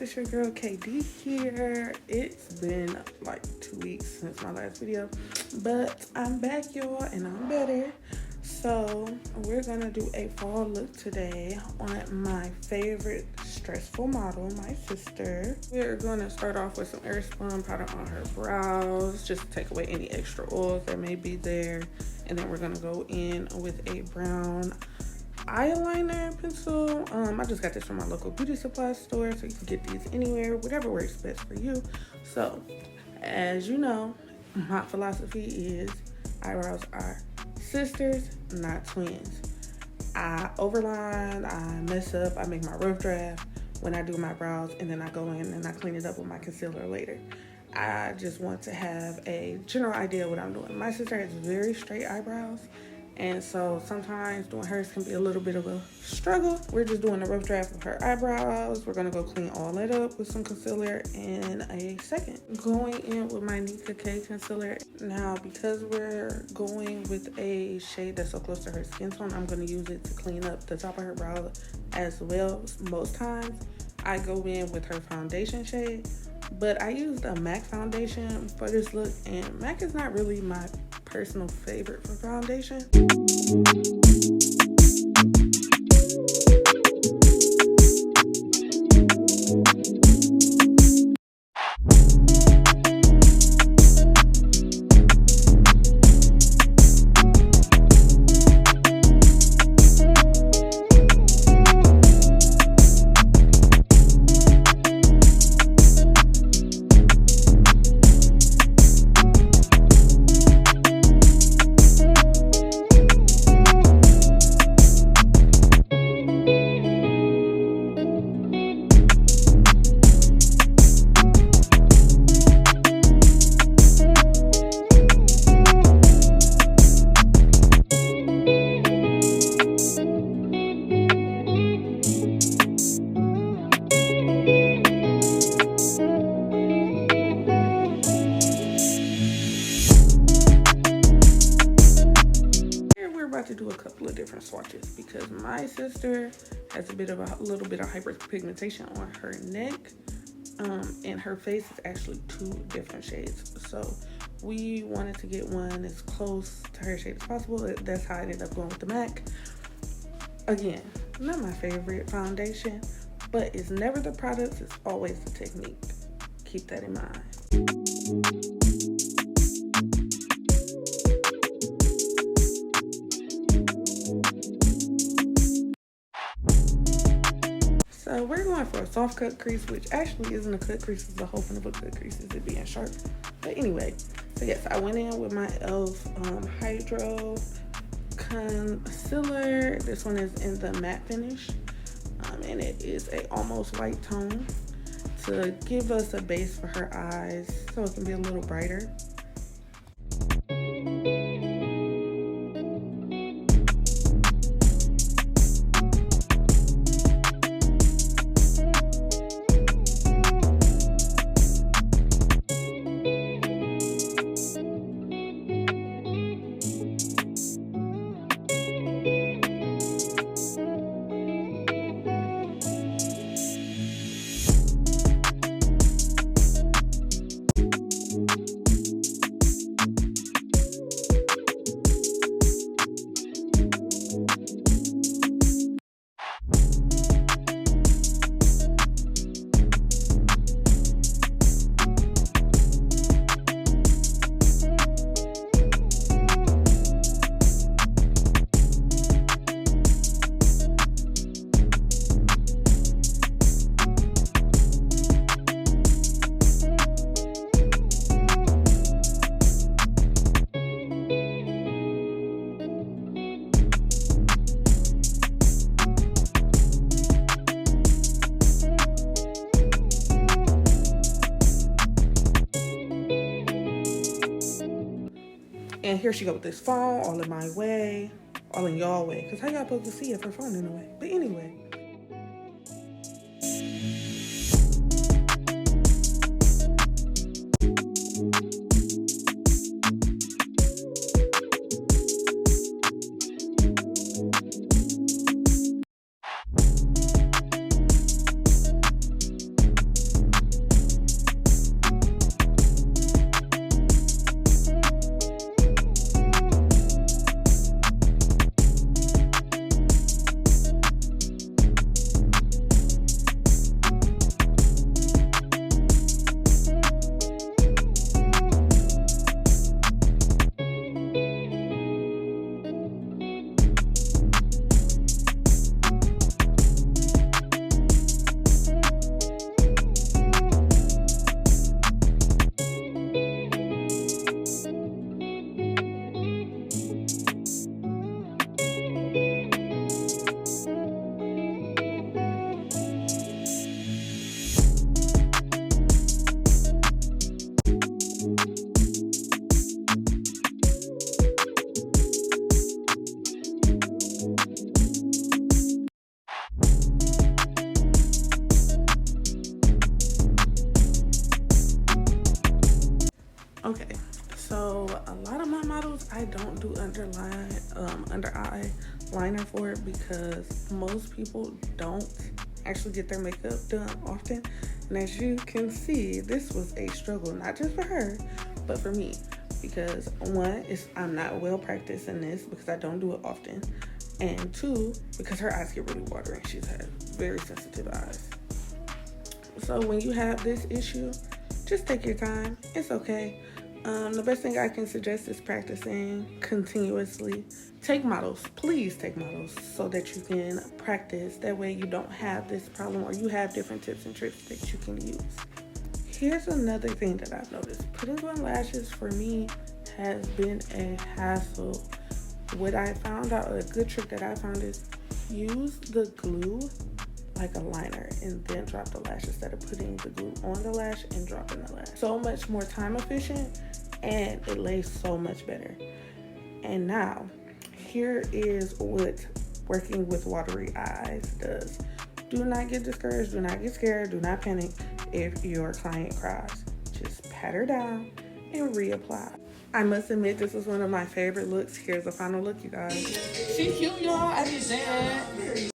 it's your girl KD here. It's been like 2 weeks since my last video, but I'm back, y'all, and I'm better. So we're gonna do a fall look today on my favorite stressful model, my sister. We're gonna start off with some airspun powder on her brows, just to take away any extra oils that may be there. And then we're gonna go in with a brown eyeliner pencil. I just got this from my local beauty supply store, so you can get these anywhere, whatever works best for you. So as you know, my philosophy is eyebrows are sisters, not twins. I overline, I mess up, I make my rough draft when I do my brows, and then I go in and I clean it up with my concealer later. I just want to have a general idea of what I'm doing. My sister has very straight eyebrows, and so sometimes doing hers can be a little bit of a struggle. We're just doing a rough draft of her eyebrows. We're gonna go clean all that up with some concealer in a second. Going in with my Nika K concealer. Now, because we're going with a shade that's so close to her skin tone, I'm gonna use it to clean up the top of her brow as well. Most times, I go in with her foundation shade, but I used a MAC foundation for this look, and MAC is not really my personal favorite for foundation. To do a couple of different swatches because my sister has a little bit of hyperpigmentation on her neck, and her face is actually 2 different shades. So we wanted to get one as close to her shade as possible. That's how I ended up going with the MAC. Again, not my favorite foundation, but it's never the products, it's always the technique. Keep that in mind. So we're going for a soft cut crease, which actually isn't a cut crease, it's the whole point of a cut crease is it being sharp. But anyway, so yes, I went in with my e.l.f. Hydro Concealer. This one is in the matte finish, and it is a almost white tone to give us a base for her eyes so it can be a little brighter. And here she go with this phone, all in my way, all in y'all way. Because how y'all supposed to see if her phone in the way? But anyway. So a lot of my models, I don't do under eye liner for it because most people don't actually get their makeup done often. And as you can see, this was a struggle, not just for her, but for me. Because one, is I'm not well practiced in this because I don't do it often. And two, because her eyes get really watery. She's had very sensitive eyes. So when you have this issue, just take your time. It's okay. The best thing I can suggest is practicing continuously. Take models. Please take models so that you can practice. That way you don't have this problem, or you have different tips and tricks that you can use. Here's another thing that I've noticed. Putting on lashes for me has been a hassle. What I found out, a good trick that I found, is use the glue like a liner and then drop the lash instead of putting the glue on the lash and dropping the lash. So much more time efficient, and it lays so much better. And now, here is what working with watery eyes does. Do not get discouraged, do not get scared, do not panic if your client cries. Just pat her down and reapply. I must admit, this was one of my favorite looks. Here's the final look, you guys. She cute, y'all. I just said.